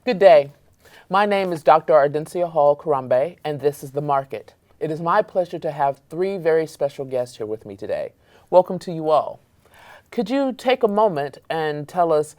Good day. My name is Dr. Ardencia Hall Karambe, and this is The Market. It is my pleasure to have three very special guests here with me today. Welcome to you all. Could you take a moment and tell us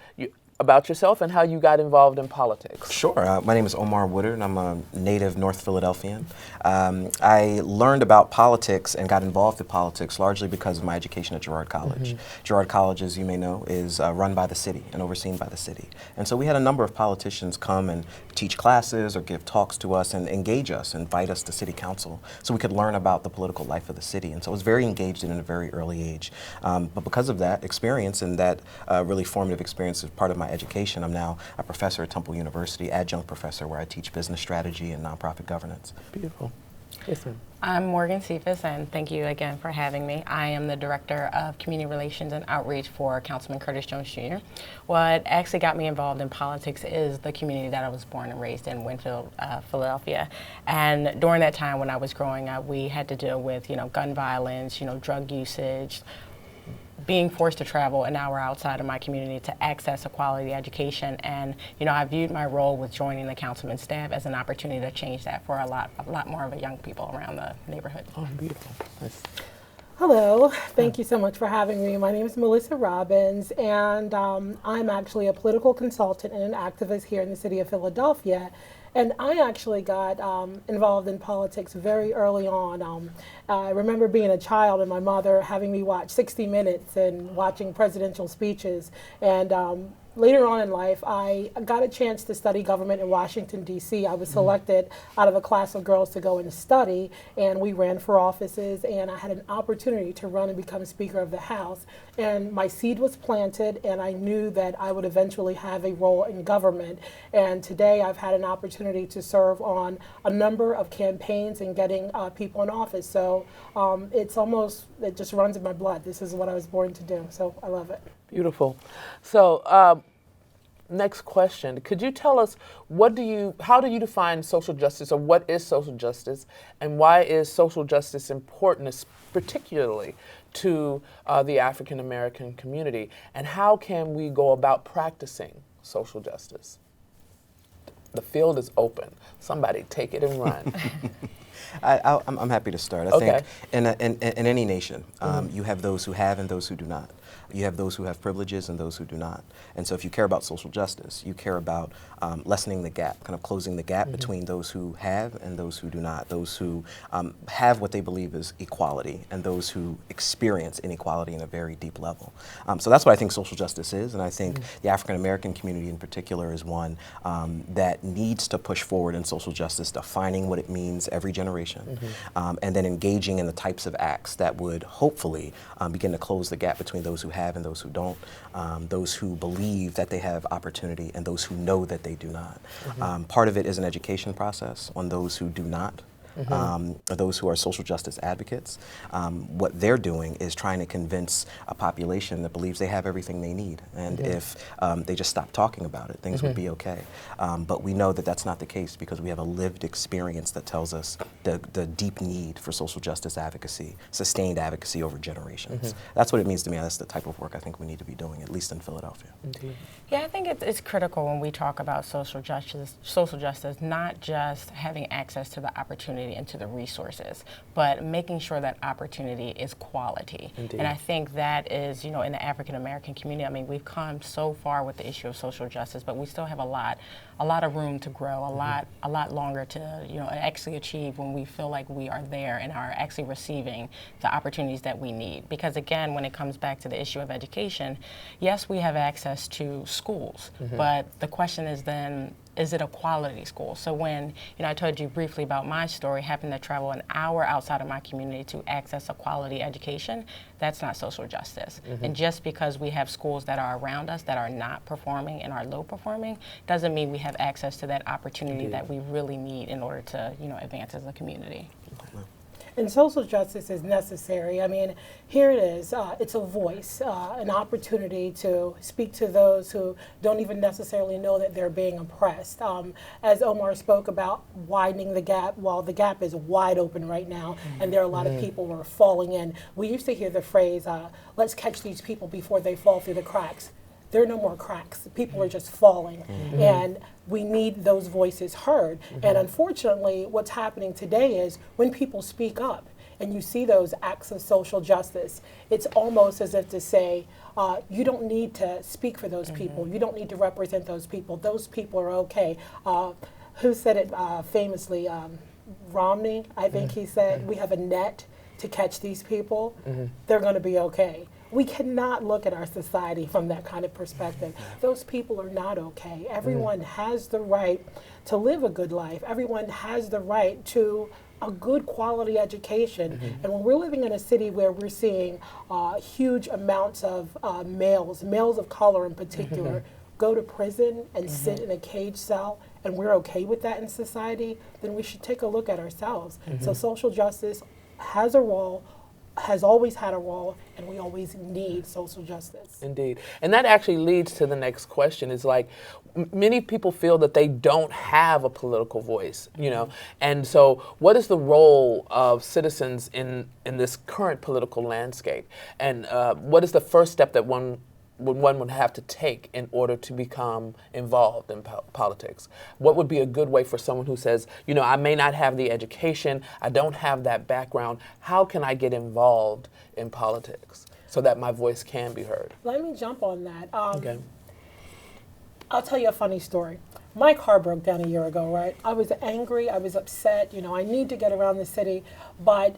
about yourself and how you got involved in politics? Sure. My name is Omar Woodard, and I'm a native North Philadelphian. I learned about politics and got involved in politics largely because of my education at Girard College. Girard College, as you may know, is run by the city and overseen by the city. And so we had a number of politicians come and teach classes or give talks to us and engage us, invite us to city council so we could learn about the political life of the city. And so I was very engaged in a very early age. But because of that experience and that really formative experience as part of my education, I'm now a professor at Temple University, adjunct professor, where I teach business strategy and nonprofit governance. Beautiful. Yes, ma'am. I'm Morgan Cephas, and thank you again for having me. I am the Director of Community Relations and Outreach for Councilman Curtis Jones Jr. What actually got me involved in politics is the community that I was born and raised in, Winfield, Philadelphia. And during that time when I was growing up, we had to deal with, gun violence, drug usage, being forced to travel an hour outside of my community to access a quality education. And, I viewed my role with joining the councilman's staff as an opportunity to change that for a lot more of the young people around the neighborhood. Oh, beautiful. Nice. Hello, thank you so much for having me. My name is Melissa Robbins, and I'm actually a political consultant and an activist here in the city of Philadelphia. And I actually got involved in politics very early on. I remember being a child and my mother having me watch 60 Minutes and watching presidential speeches. And later on in life, I got a chance to study government in Washington, D.C. I was selected out of a class of girls to go and study, and we ran for offices, and I had an opportunity to run and become Speaker of the House. And my seed was planted, and I knew that I would eventually have a role in government. And today I've had an opportunity to serve on a number of campaigns and getting people in office. So it just runs in my blood. This is what I was born to do, so I love it. Beautiful. So, next question. Could you tell us how do you define social justice, or what is social justice, and why is social justice important, particularly to the African American community, and how can we go about practicing social justice? The field is open. Somebody take it and run. I'm happy to start. I Okay. think in any nation, you have those who have and those who do not. You have those who have privileges and those who do not. And so if you care about social justice, you care about lessening the gap, kind of closing the gap between those who have and those who do not, those who have what they believe is equality and those who experience inequality in a very deep level. So that's what I think social justice is, and I think the African American community in particular is one that needs to push forward in social justice, defining what it means every generation, and then engaging in the types of acts that would hopefully begin to close the gap between those who have and those who don't, those who believe that they have opportunity and those who know that they do not. Part of it is an education process on those who do not. Those who are social justice advocates. What they're doing is trying to convince a population that believes they have everything they need. And if they just stop talking about it, things would be okay. But we know that that's not the case because we have a lived experience that tells us the deep need for social justice advocacy, sustained advocacy over generations. That's what it means to me. That's the type of work I think we need to be doing, at least in Philadelphia. Indeed. Yeah, I think it's critical when we talk about social justice, not just having access to the opportunity and to the resources, but making sure that opportunity is quality. Indeed. And I think that is, in the African American community, I mean, we've come so far with the issue of social justice, but we still have a lot of room to grow, a lot longer to, actually achieve when we feel like we are there and are actually receiving the opportunities that we need. Because again, when it comes back to the issue of education, yes, we have access to schools, but the question is then, is it a quality school? So when, I told you briefly about my story, having to travel an hour outside of my community to access a quality education, that's not social justice. And just because we have schools that are around us that are not performing and are low performing, doesn't mean we have access to that opportunity that we really need in order to, advance as a community. And social justice is necessary. I mean, here it is. It's a voice, an opportunity to speak to those who don't even necessarily know that they're being oppressed. As Omar spoke about widening the gap, well, the gap is wide open right now, and there are a lot of people who are falling in. We used to hear the phrase, let's catch these people before they fall through the cracks. there are no more cracks. People are just falling. And we need those voices heard. And unfortunately, what's happening today is when people speak up and you see those acts of social justice, it's almost as if to say, you don't need to speak for those people. You don't need to represent those people. Those people are okay. Who said it famously? Romney, I think he said, we have a net to catch these people. They're going to be okay. We cannot look at our society from that kind of perspective. Those people are not okay. Everyone has the right to live a good life. Everyone has the right to a good quality education. And when we're living in a city where we're seeing huge amounts of males of color in particular, go to prison and sit in a cage cell, and we're okay with that in society, then we should take a look at ourselves. So social justice has a role, has always had a role, and we always need social justice. Indeed. And that actually leads to the next question. Is like, many people feel that they don't have a political voice, you know, and so what is the role of citizens in this current political landscape? And what is the first step that one would have to take in order to become involved in politics? What would be a good way for someone who says, you know, I may not have the education, I don't have that background, how can I get involved in politics so that my voice can be heard? Let me jump on that. Okay. I'll tell you a funny story. My car broke down a year ago, right? I was angry, I was upset, you know, I need to get around the city, but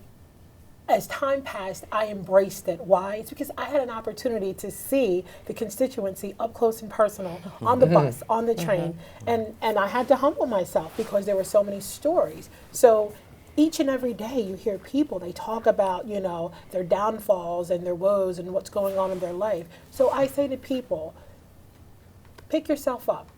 as time passed, I embraced it. Why? It's because I had an opportunity to see the constituency up close and personal on the bus, on the train, and I had to humble myself because there were so many stories. So each and every day you hear people, they talk about, you know, their downfalls and their woes and what's going on in their life. So I say to people, pick yourself up.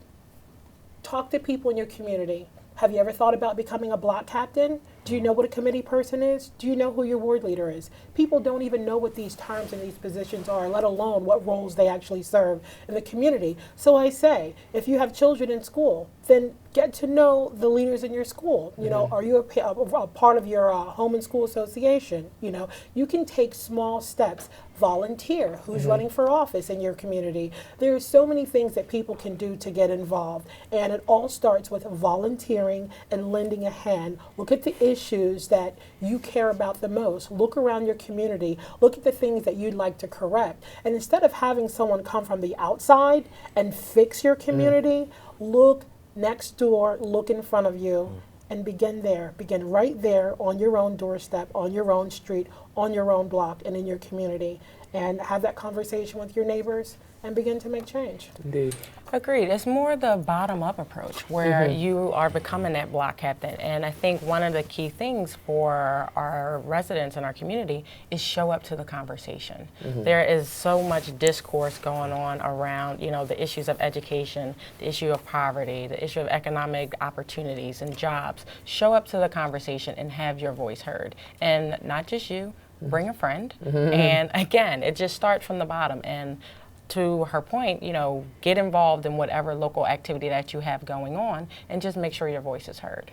Talk to people in your community. Have you ever thought about becoming a block captain? Do you know what a committee person is? Do you know who your ward leader is? People don't even know what these terms and these positions are, let alone what roles they actually serve in the community. So I say, if you have children in school, then get to know the leaders in your school. You know, are you a part of your home and school association? You know, you can take small steps. Volunteer. Who's running for office in your community? There are so many things that people can do to get involved, and it all starts with volunteering and lending a hand. Look at the issues that you care about the most. Look around your community. Look at the things that you'd like to correct. And instead of having someone come from the outside and fix your community, look next door, look in front of you, and begin there. Begin right there on your own doorstep, on your own street, on your own block, and in your community. And have that conversation with your neighbors and begin to make change. Indeed. Agreed. It's more the bottom-up approach where you are becoming that block captain. And I think one of the key things for our residents in our community is show up to the conversation. There is so much discourse going on around, you know, the issues of education, the issue of poverty, the issue of economic opportunities and jobs. Show up to the conversation and have your voice heard. And not just you, bring a friend. And again, it just starts from the bottom. And to her point, you know, get involved in whatever local activity that you have going on and just make sure your voice is heard.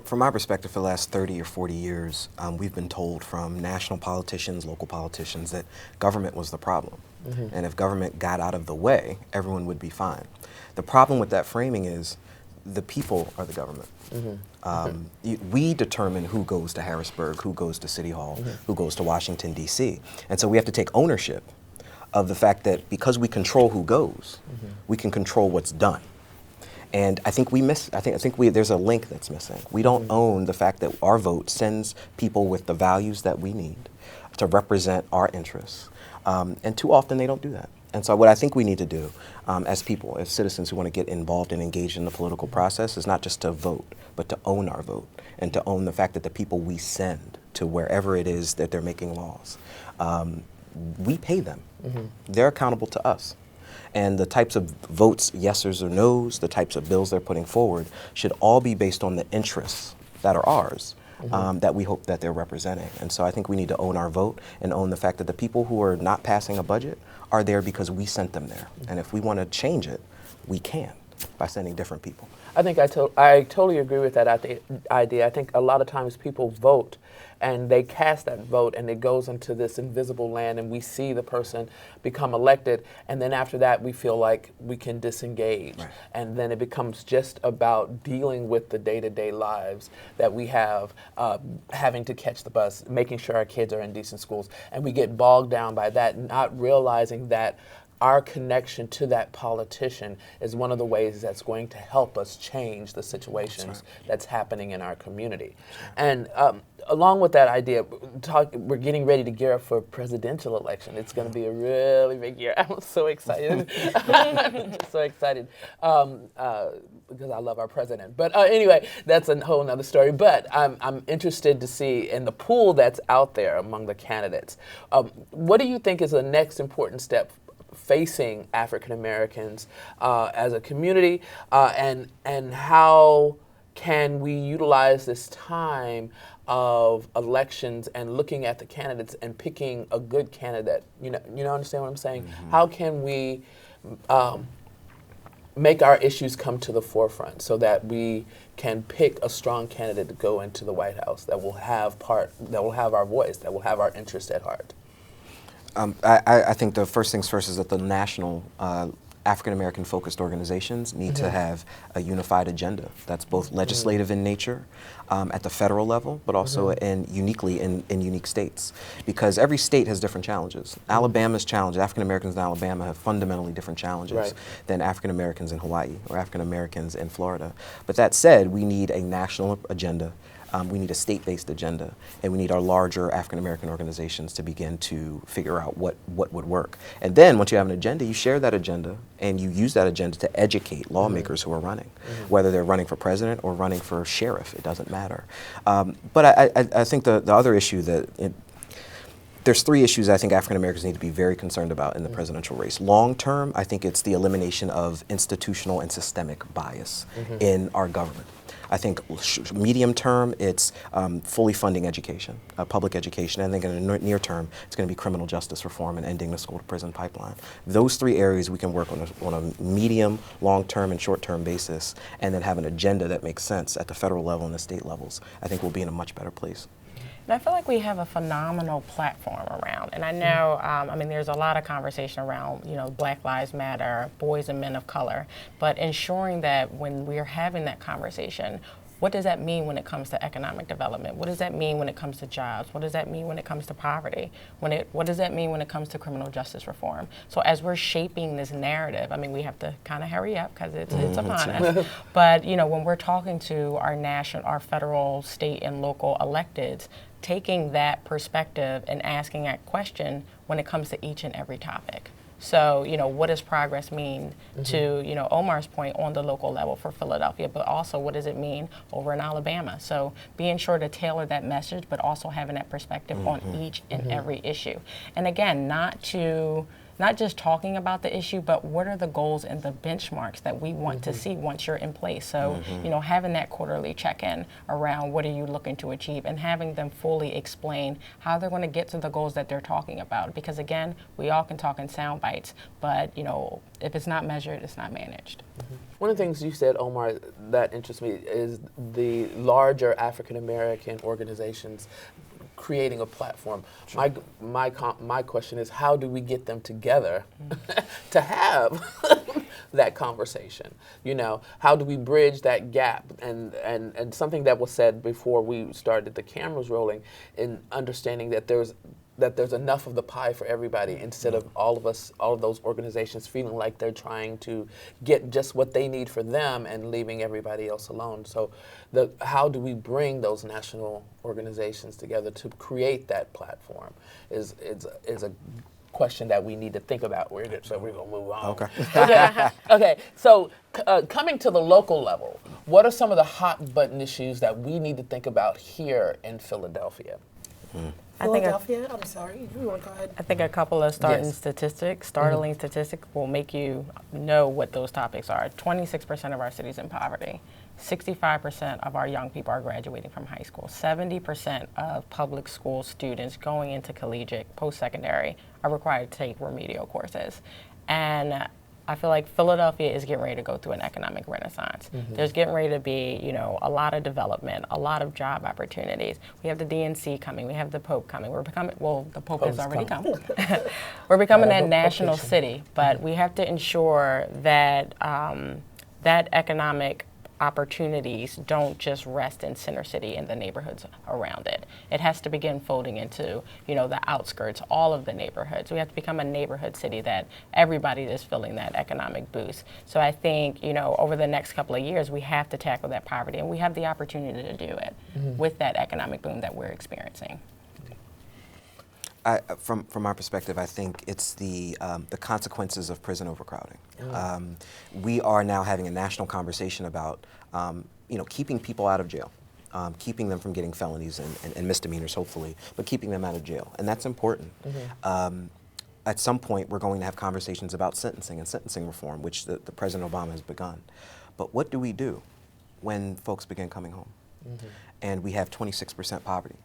From my perspective, for the last 30 or 40 years, we've been told from national politicians, local politicians, that government was the problem. And if government got out of the way, everyone would be fine. The problem with that framing is the people are the government. We determine who goes to Harrisburg, who goes to City Hall, who goes to Washington, D.C. And so we have to take ownership of the fact that because we control who goes, we can control what's done. And I think there's a link that's missing. We don't own the fact that our vote sends people with the values that we need to represent our interests. And too often they don't do that. And so what I think we need to do as people, as citizens who want to get involved and engaged in the political process, is not just to vote, but to own our vote and to own the fact that the people we send to wherever it is that they're making laws, we pay them. They're accountable to us. And the types of votes, yeses or nos, the types of bills they're putting forward should all be based on the interests that are ours, that we hope that they're representing. And so I think we need to own our vote and own the fact that the people who are not passing a budget are there because we sent them there. And if we want to change it, we can. by sending different people. I think I totally agree with that idea. I think a lot of times people vote and they cast that vote and it goes into this invisible land and we see the person become elected, and then after that we feel like we can disengage. Right. And then it becomes just about dealing with the day-to-day lives that we have, having to catch the bus, making sure our kids are in decent schools, and we get bogged down by that, not realizing that our connection to that politician is one of the ways that's going to help us change the situations that's happening in our community. And along with that idea, we're getting ready to gear up for a presidential election. It's going to be a really big year. I'm so excited. So excited because I love our president. But anyway, that's a whole nother story. But I'm interested to see in the pool that's out there among the candidates, what do you think is the next important step facing African Americans as a community, and how can we utilize this time of elections and looking at the candidates and picking a good candidate? You know, understand what I'm saying? Mm-hmm. How can we make our issues come to the forefront so that we can pick a strong candidate to go into the White House that will have our voice, that will have our interest at heart? I think the first things first is that the national African American focused organizations need to have a unified agenda that's both legislative in nature at the federal level, but also uniquely in unique states. Because every state has different challenges. Alabama's challenge, African Americans in Alabama have fundamentally different challenges than African Americans in Hawaii or African Americans in Florida. But that said, we need a national agenda. We need a state-based agenda, and we need our larger African-American organizations to begin to figure out what would work. And then once you have an agenda, you share that agenda, and you use that agenda to educate lawmakers who are running, whether they're running for president or running for sheriff, it doesn't matter. But I think the other issue there's three issues I think African Americans need to be very concerned about in the presidential race. Long term, I think it's the elimination of institutional and systemic bias in our government. I think medium term, it's fully funding education, public education. And I think in the near term, it's going to be criminal justice reform and ending the school to prison pipeline. Those three areas we can work on a medium, long term, and short term basis, and then have an agenda that makes sense at the federal level and the state levels. I think we'll be in a much better place. And I feel like we have a phenomenal platform around. And I know, I mean, there's a lot of conversation around, Black Lives Matter, boys and men of color, but ensuring that when we're having that conversation, what does that mean when it comes to economic development? What does that mean when it comes to jobs? What does that mean when it comes to poverty? What does that mean when it comes to criminal justice reform? So as we're shaping this narrative, I mean, we have to kind of hurry up because it's upon us. But, when we're talking to our federal, state, and local electeds, taking that perspective and asking that question when it comes to each and every topic. So, what does progress mean to, Omar's point on the local level for Philadelphia, but also what does it mean over in Alabama? So being sure to tailor that message, but also having that perspective on each and every issue. And again, not just talking about the issue, but what are the goals and the benchmarks that we want to see once you're in place. So, having that quarterly check-in around what are you looking to achieve and having them fully explain how they're going to get to the goals that they're talking about. Because again, we all can talk in sound bites, but, if it's not measured, it's not managed. One of the things you said, Omar, that interests me is the larger African American organizations creating a platform. Sure. My question is, how do we get them together to have that conversation? How do we bridge that gap? And something that was said before we started the cameras rolling, in understanding that there's enough of the pie for everybody, instead of all of those organizations feeling like they're trying to get just what they need for them and leaving everybody else alone. So how do we bring those national organizations together to create that platform is a question that we need to think about. We're going to move on. Okay. Okay. So coming to the local level, what are some of the hot button issues that we need to think about here in Philadelphia? Philadelphia? I'm sorry. You want to go ahead? I think a couple of startling statistics will make you know what those topics are. 26% of our city's in poverty. 65% of our young people are graduating from high school. 70% of public school students going into collegiate, post-secondary are required to take remedial courses. And I feel like Philadelphia is getting ready to go through an economic renaissance. There's getting ready to be, a lot of development, a lot of job opportunities. We have the DNC coming, we have the Pope coming. We're becoming, well, the Pope has Pope's already coming. come. We're becoming Right, that the national Pope city, but we have to ensure that that economic opportunities don't just rest in Center City and the neighborhoods around it. It has to begin folding into, the outskirts, all of the neighborhoods. We have to become a neighborhood city that everybody is feeling that economic boost. So I think, over the next couple of years, we have to tackle that poverty, and we have the opportunity to do it with that economic boom that we're experiencing. From our perspective, I think it's the consequences of prison overcrowding. We are now having a national conversation about keeping people out of jail, keeping them from getting felonies and misdemeanors, hopefully, but keeping them out of jail, and that's important. At some point, we're going to have conversations about sentencing and sentencing reform, which the President Obama has begun. But what do we do when folks begin coming home, and we have 26% poverty?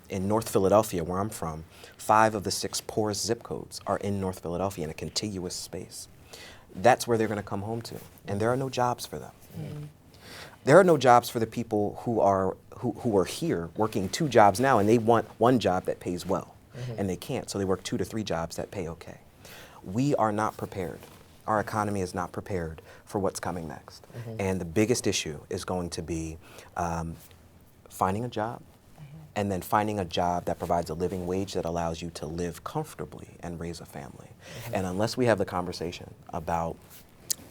In North Philadelphia, where I'm from, 5 of the 6 poorest zip codes are in North Philadelphia in a contiguous space. That's where they're going to come home to, and there are no jobs for them. There are no jobs for the people who are here working 2 jobs now, and they want 1 job that pays well, and they can't, so they work 2 to 3 jobs that pay okay. We are not prepared. Our economy is not prepared for what's coming next, and the biggest issue is going to be finding a job, and then finding a job that provides a living wage that allows you to live comfortably and raise a family. And unless we have the conversation about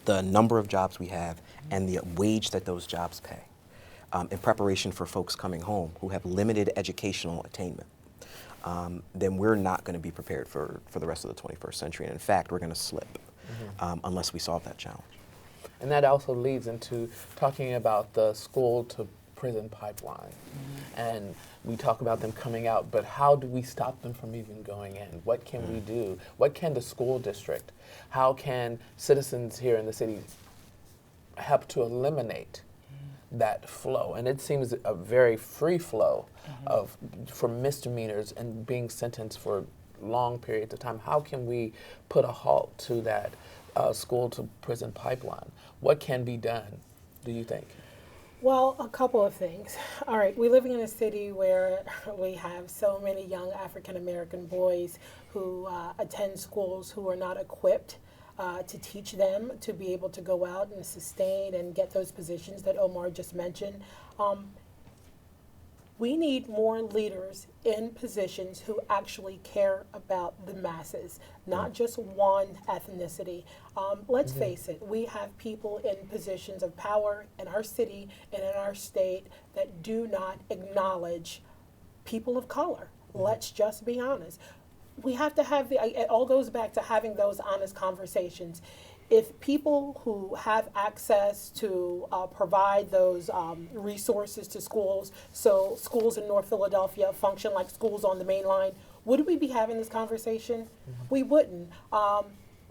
the number of jobs we have and the wage that those jobs pay, in preparation for folks coming home who have limited educational attainment, then we're not going to be prepared for the rest of the 21st century. And in fact, we're going to slip unless we solve that challenge. And that also leads into talking about the school to prison pipeline. And we talk about them coming out, but how do we stop them from even going in? What can we do? What can the school district, how can citizens here in the city help to eliminate that flow? And it seems a very free flow for misdemeanors and being sentenced for long periods of time. How can we put a halt to that school to prison pipeline? What can be done, do you think? Well, a couple of things. All right, we're living in a city where we have so many young African American boys who attend schools who are not equipped to teach them to be able to go out and sustain and get those positions that Omar just mentioned. We need more leaders in positions who actually care about the masses, not just one ethnicity. Let's face it, we have people in positions of power in our city and in our state that do not acknowledge people of color. Let's just be honest. We have to have it all goes back to having those honest conversations. If people who have access to provide those resources to schools, so schools in North Philadelphia function like schools on the main line, would we be having this conversation? We wouldn't.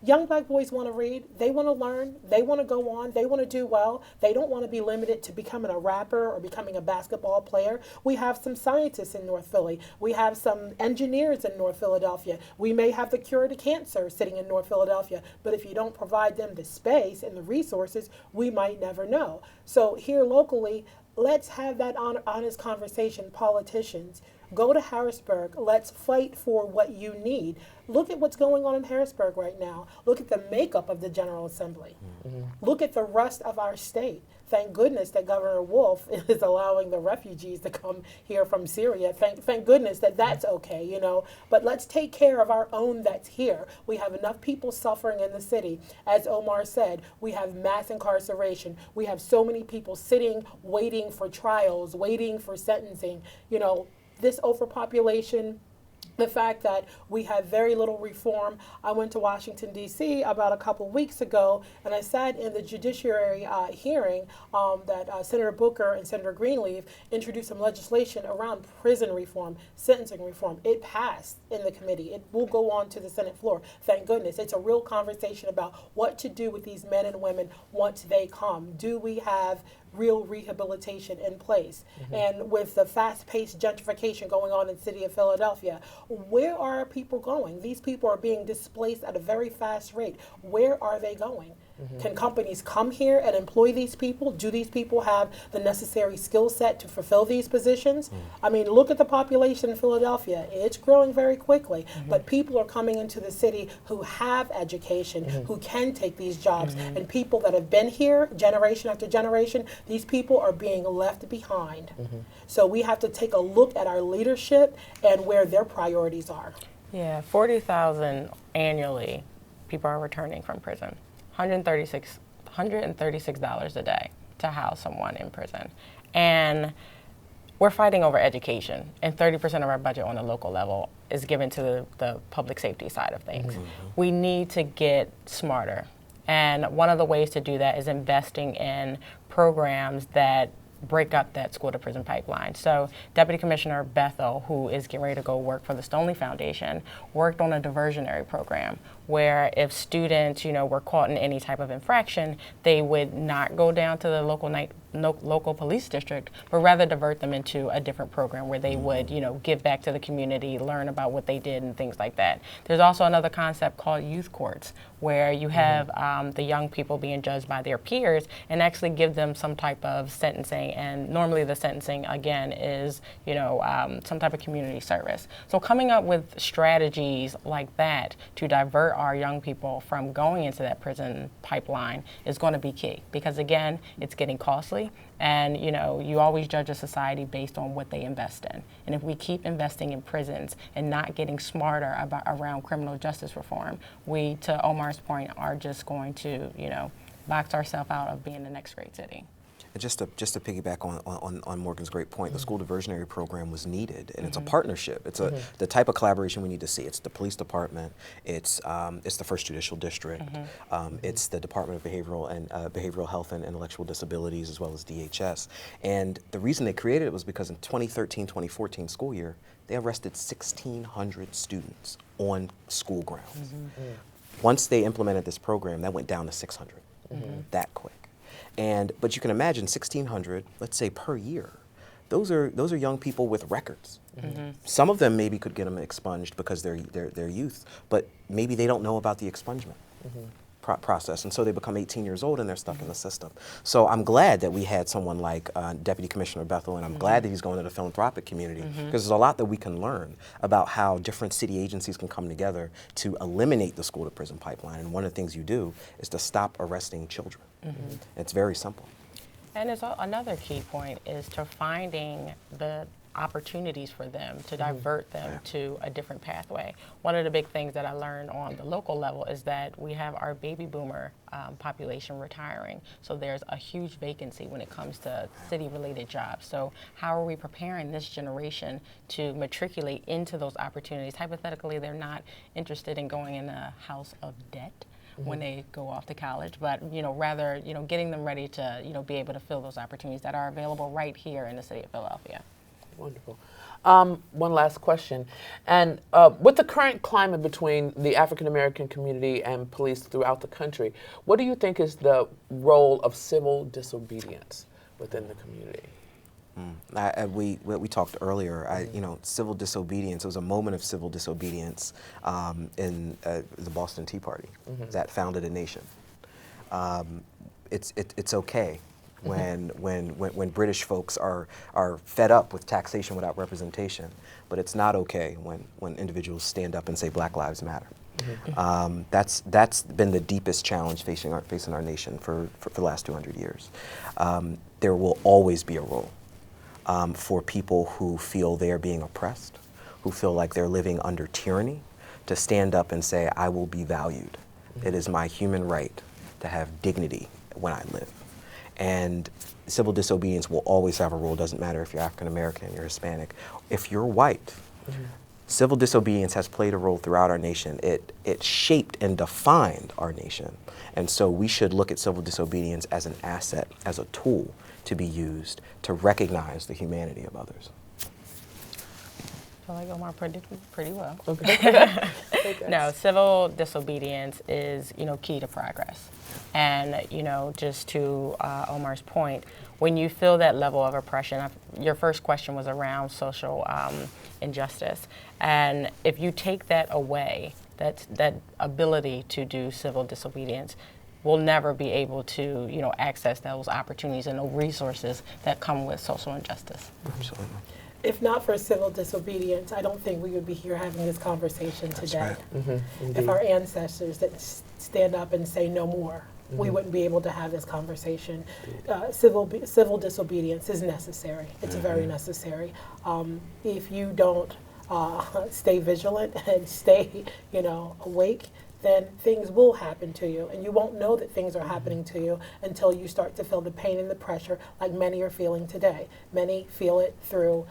Young black boys want to read, they want to learn, they want to go on, they want to do well. They don't want to be limited to becoming a rapper or becoming a basketball player. We have some scientists in North Philly. We have some engineers in North Philadelphia. We may have the cure to cancer sitting in North Philadelphia, but if you don't provide them the space and the resources, we might never know. So here locally, let's have that honest conversation, politicians. Go to Harrisburg. Let's fight for what you need. Look at what's going on in Harrisburg right now. Look at the makeup of the General Assembly. Look at the rest of our state. Thank goodness that Governor Wolf is allowing the refugees to come here from Syria. Thank goodness that that's okay, you know. But let's take care of our own that's here. We have enough people suffering in the city. As Omar said, we have mass incarceration. We have so many people sitting, waiting for trials, waiting for sentencing. You know, this overpopulation, the fact that we have very little reform. I went to Washington, D.C. about a couple weeks ago, and I sat in the judiciary hearing that Senator Booker and Senator Greenleaf introduced some legislation around prison reform, sentencing reform. It passed in the committee. It will go on to the Senate floor. Thank goodness. It's a real conversation about what to do with these men and women once they come. Do we have real rehabilitation in place. And with the fast-paced gentrification going on in the city of Philadelphia, where are our people going? These people are being displaced at a very fast rate. Where are they going? Can companies come here and employ these people? Do these people have the necessary skill set to fulfill these positions? I mean, look at the population in Philadelphia. It's growing very quickly, but people are coming into the city who have education, who can take these jobs, and people that have been here generation after generation, these people are being left behind. So we have to take a look at our leadership and where their priorities are. Yeah, 40,000 annually people are returning from prison. $136 a day to house someone in prison. And we're fighting over education, and 30% of our budget on the local level is given to the public safety side of things. We need to get smarter. And one of the ways to do that is investing in programs that break up that school to prison pipeline. So Deputy Commissioner Bethel, who is getting ready to go work for the Stoneleaf Foundation, worked on a diversionary program where if students, were caught in any type of infraction, they would not go down to the local police district, but rather divert them into a different program where they would, give back to the community, learn about what they did and things like that. There's also another concept called youth courts, where you have the young people being judged by their peers and actually give them some type of sentencing. And normally the sentencing, again, is, some type of community service. So coming up with strategies like that to divert our young people from going into that prison pipeline is going to be key, because again, it's getting costly, and you always judge a society based on what they invest in. And if we keep investing in prisons and not getting smarter around criminal justice reform, we, to Omar's point, are just going to box ourselves out of being the next great city. And just to piggyback on Morgan's great point, the school diversionary program was needed, and it's a partnership. It's the type of collaboration we need to see. It's the police department, it's the First Judicial District, it's the Department of Behavioral Health and Intellectual Disabilities, as well as DHS. And the reason they created it was because in 2013-2014 school year, they arrested 1,600 students on school grounds. Once they implemented this program, that went down to 600, that quick. But you can imagine 1,600, let's say per year. Those are young people with records. Some of them maybe could get them expunged because they're youth, but maybe they don't know about the expungement process, and so they become 18 years old and they're stuck in the system. So I'm glad that we had someone like Deputy Commissioner Bethel, and I'm glad that he's going to the philanthropic community, because there's a lot that we can learn about how different city agencies can come together to eliminate the school to prison pipeline. And one of the things you do is to stop arresting children. It's very simple. And it's another key point is to finding the opportunities for them to divert them to a different pathway. One of the big things that I learned on the local level is that we have our baby boomer population retiring. So there's a huge vacancy when it comes to city-related jobs. So how are we preparing this generation to matriculate into those opportunities? Hypothetically, they're not interested in going in a house of debt when they go off to college, but rather getting them ready to be able to fill those opportunities that are available right here in the city of Philadelphia. Wonderful. One last question. And with the current climate between the African American community and police throughout the country, what do you think is the role of civil disobedience within the community? We talked earlier. Civil disobedience. It was a moment of civil disobedience in the Boston Tea Party that founded a nation. It's okay when British folks are fed up with taxation without representation, but it's not okay when individuals stand up and say Black Lives Matter. That's been the deepest challenge facing our nation for the last 200 years. There will always be a role for people who feel they're being oppressed, who feel like they're living under tyranny, to stand up and say, I will be valued. It is my human right to have dignity when I live. And civil disobedience will always have a role. Doesn't matter if you're African American, you're Hispanic. If you're white, civil disobedience has played a role throughout our nation. It shaped and defined our nation. And so we should look at civil disobedience as an asset, as a tool to be used to recognize the humanity of others. I feel like Omar predicted pretty well. Okay. No, civil disobedience is, key to progress. And, just to Omar's point, when you feel that level of oppression, your first question was around social injustice. And if you take that away, that ability to do civil disobedience, we'll never be able to, access those opportunities and those resources that come with social injustice. Absolutely. If not for civil disobedience, I don't think we would be here having this conversation today. right. If our ancestors that stand up and say no more, we wouldn't be able to have this conversation. Civil disobedience is necessary. It's very necessary. If you don't stay vigilant and stay, awake, then things will happen to you. And you won't know that things are happening to you until you start to feel the pain and the pressure like many are feeling today. Many feel it through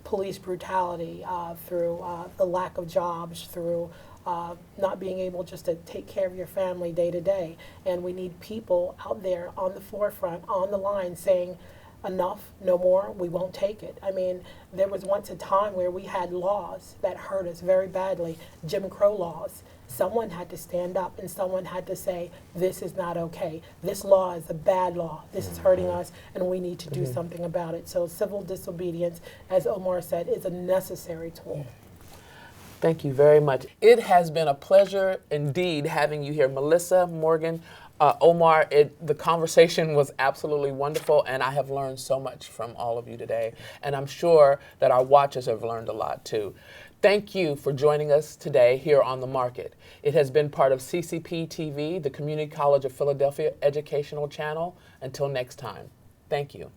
police brutality, through the lack of jobs, through not being able just to take care of your family day to day. And we need people out there on the forefront, on the line, saying, enough, no more, we won't take it. I mean, there was once a time where we had laws that hurt us very badly, Jim Crow laws. Someone had to stand up and someone had to say, this is not okay. This law is a bad law. This is hurting us and we need to do something about it. So civil disobedience, as Omar said, is a necessary tool. Thank you very much. It has been a pleasure indeed having you here, Melissa, Morgan, Omar. The conversation was absolutely wonderful, and I have learned so much from all of you today. And I'm sure that our watchers have learned a lot too. Thank you for joining us today here on The Market. It has been part of CCP TV, the Community College of Philadelphia educational channel. Until next time, thank you.